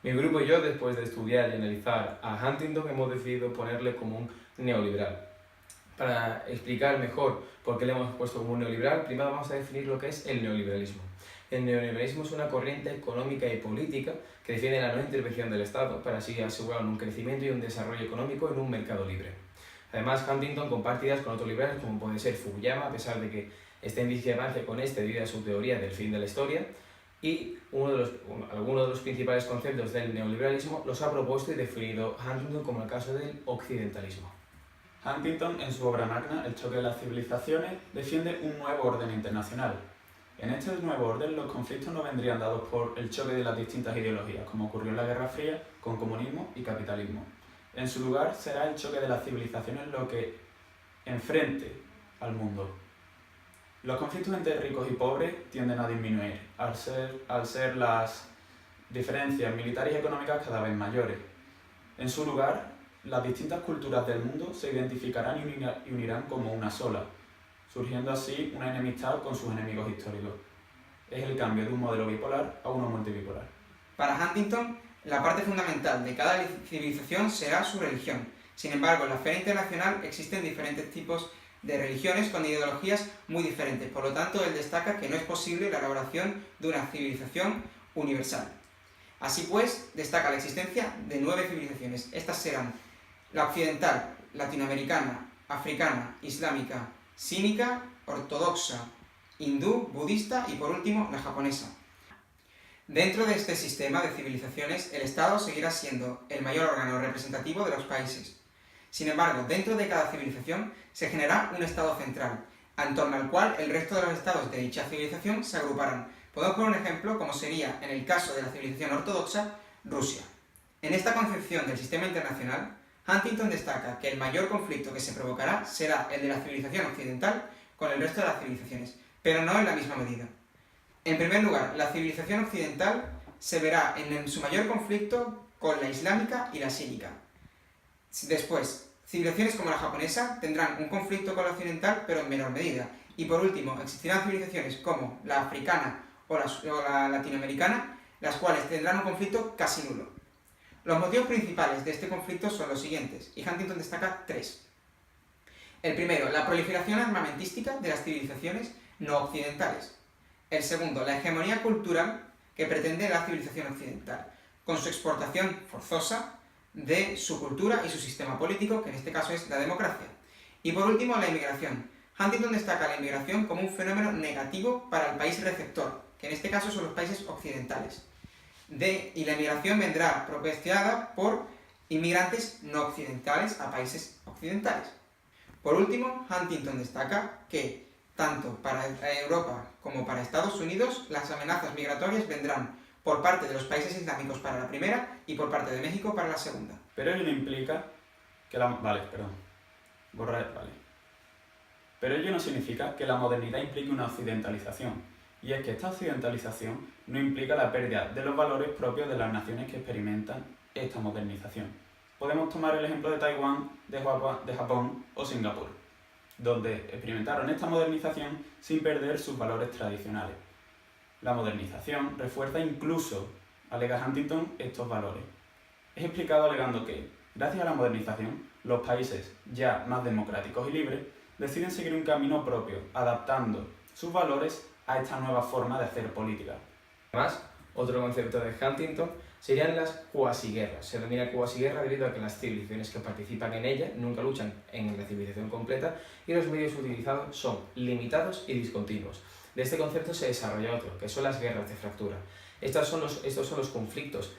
Mi grupo y yo, después de estudiar y analizar a Huntington, hemos decidido ponerle como un neoliberal. Para explicar mejor por qué le hemos puesto como un neoliberal, primero vamos a definir lo que es el neoliberalismo. El neoliberalismo es una corriente económica y política que defiende la no intervención del Estado para así asegurar un crecimiento y un desarrollo económico en un mercado libre. Además, Huntington comparte ideas con otros liberales como puede ser Fukuyama, a pesar de que está en discrepancia con este debido a su teoría del fin de la historia, y algunos de los principales conceptos del neoliberalismo los ha propuesto y definido Huntington como el caso del occidentalismo. Huntington, en su obra magna El choque de las civilizaciones, defiende un nuevo orden internacional. En este nuevo orden, los conflictos no vendrían dados por el choque de las distintas ideologías, como ocurrió en la Guerra Fría con comunismo y capitalismo. En su lugar, será el choque de las civilizaciones lo que enfrente al mundo. Los conflictos entre ricos y pobres tienden a disminuir, al ser las diferencias militares y económicas cada vez mayores. En su lugar, las distintas culturas del mundo se identificarán y unirán como una sola, surgiendo así una enemistad con sus enemigos históricos. Es el cambio de un modelo bipolar a uno multibipolar. Para Huntington, la parte fundamental de cada civilización será su religión. Sin embargo, en la esfera internacional existen diferentes tipos de religiones con ideologías muy diferentes. Por lo tanto, él destaca que no es posible la elaboración de una civilización universal. Así pues, destaca la existencia de 9 civilizaciones. Estas serán la occidental, latinoamericana, africana, islámica, sínica, ortodoxa, hindú, budista y por último la japonesa. Dentro de este sistema de civilizaciones, el Estado seguirá siendo el mayor órgano representativo de los países. Sin embargo, dentro de cada civilización se generará un Estado central, en torno al cual el resto de los estados de dicha civilización se agruparán. Podemos poner un ejemplo como sería, en el caso de la civilización ortodoxa, Rusia. En esta concepción del sistema internacional, Huntington destaca que el mayor conflicto que se provocará será el de la civilización occidental con el resto de las civilizaciones, pero no en la misma medida. En primer lugar, la civilización occidental se verá en su mayor conflicto con la islámica y la sínica. Después, civilizaciones como la japonesa tendrán un conflicto con la occidental, pero en menor medida. Y por último, existirán civilizaciones como la africana o la latinoamericana, las cuales tendrán un conflicto casi nulo. Los motivos principales de este conflicto son los siguientes, y Huntington destaca 3. El primero, la proliferación armamentística de las civilizaciones no occidentales. El segundo, la hegemonía cultural que pretende la civilización occidental, con su exportación forzosa de su cultura y su sistema político, que en este caso es la democracia. Y por último, la inmigración. Huntington destaca la inmigración como un fenómeno negativo para el país receptor, que en este caso son los países occidentales. Y la inmigración vendrá propiciada por inmigrantes no occidentales a países occidentales. Por último, Huntington destaca que tanto para Europa como para Estados Unidos las amenazas migratorias vendrán por parte de los países islámicos para la primera y por parte de México para la segunda. Pero ello no implica que Pero ello no significa que la modernidad implique una occidentalización. Y es que esta occidentalización no implica la pérdida de los valores propios de las naciones que experimentan esta modernización. Podemos tomar el ejemplo de Taiwán, de Japón o Singapur, donde experimentaron esta modernización sin perder sus valores tradicionales. La modernización refuerza incluso, alega Huntington, estos valores. Es explicado alegando que, gracias a la modernización, los países ya más democráticos y libres deciden seguir un camino propio, adaptando sus valores a esta nueva forma de hacer política. Además, otro concepto de Huntington serían las cuasiguerras. Se denomina cuasiguerra debido a que las civilizaciones que participan en ella nunca luchan en la civilización completa y los medios utilizados son limitados y discontinuos. De este concepto se desarrolla otro, que son las guerras de fractura. Estos son los conflictos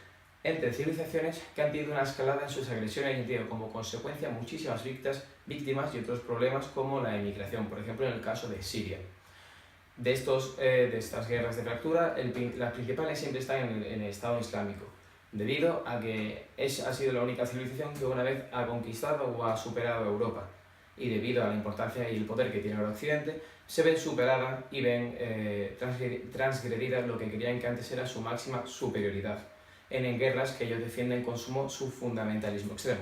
entre civilizaciones que han tenido una escalada en sus agresiones y han tenido como consecuencia muchísimas víctimas y otros problemas como la emigración, por ejemplo en el caso de Siria. De estas guerras de fractura, las principales siempre están en el Estado Islámico, debido a que ha sido la única civilización que una vez ha conquistado o ha superado Europa. Y debido a la importancia y el poder que tiene el Occidente, se ven superadas y ven transgredidas lo que creían que antes era su máxima superioridad, en guerras que ellos defienden con su fundamentalismo extremo.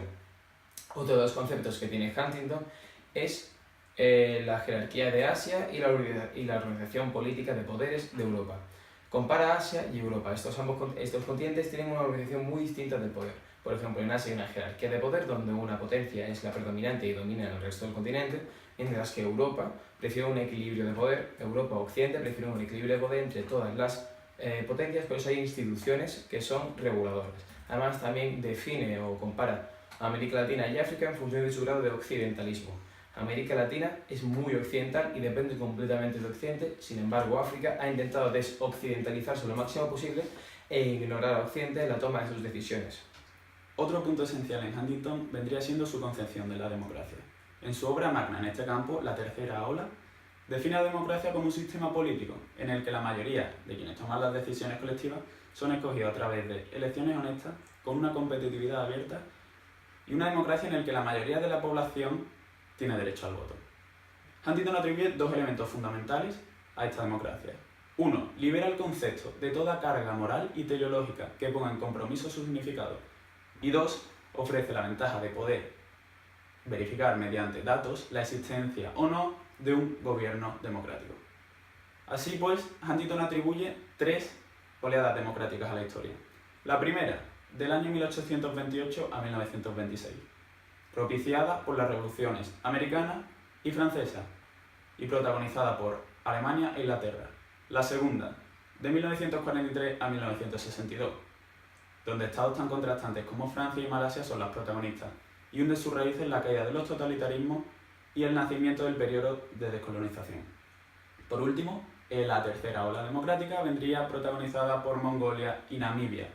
Otro de los conceptos que tiene Huntington es la jerarquía de Asia y la organización política de poderes de Europa. Compara Asia y Europa. Estos continentes tienen una organización muy distinta del poder. Por ejemplo, en Asia hay una jerarquía de poder donde una potencia es la predominante y domina el resto del continente, mientras que Europa prefiere un equilibrio de poder. Europa o Occidente prefiere un equilibrio de poder entre todas las potencias, por eso hay instituciones que son reguladoras. Además, también define o compara a América Latina y África en función de su grado de occidentalismo. América Latina es muy occidental y depende completamente de Occidente, sin embargo África ha intentado desoccidentalizarse lo máximo posible e ignorar a Occidente en la toma de sus decisiones. Otro punto esencial en Huntington vendría siendo su concepción de la democracia. En su obra magna en este campo, La tercera ola, define a la democracia como un sistema político en el que la mayoría de quienes toman las decisiones colectivas son escogidos a través de elecciones honestas, con una competitividad abierta y una democracia en la que la mayoría de la población tiene derecho al voto. Huntington atribuye dos elementos fundamentales a esta democracia. Uno, libera el concepto de toda carga moral y teleológica que ponga en compromiso su significado. Y dos, ofrece la ventaja de poder verificar mediante datos la existencia o no de un gobierno democrático. Así pues, Huntington atribuye tres oleadas democráticas a la historia. La primera, del año 1828 a 1926, propiciada por las revoluciones americana y francesa y protagonizada por Alemania e Inglaterra. La segunda, de 1943 a 1962, donde estados tan contrastantes como Francia y Malasia son las protagonistas, y hunde sus raíces en la caída de los totalitarismos y el nacimiento del periodo de descolonización. Por último, la tercera ola democrática vendría protagonizada por Mongolia y Namibia,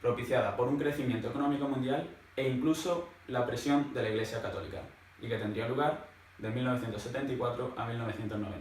propiciada por un crecimiento económico mundial e incluso la presión de la Iglesia Católica, y que tendría lugar de 1974 a 1990.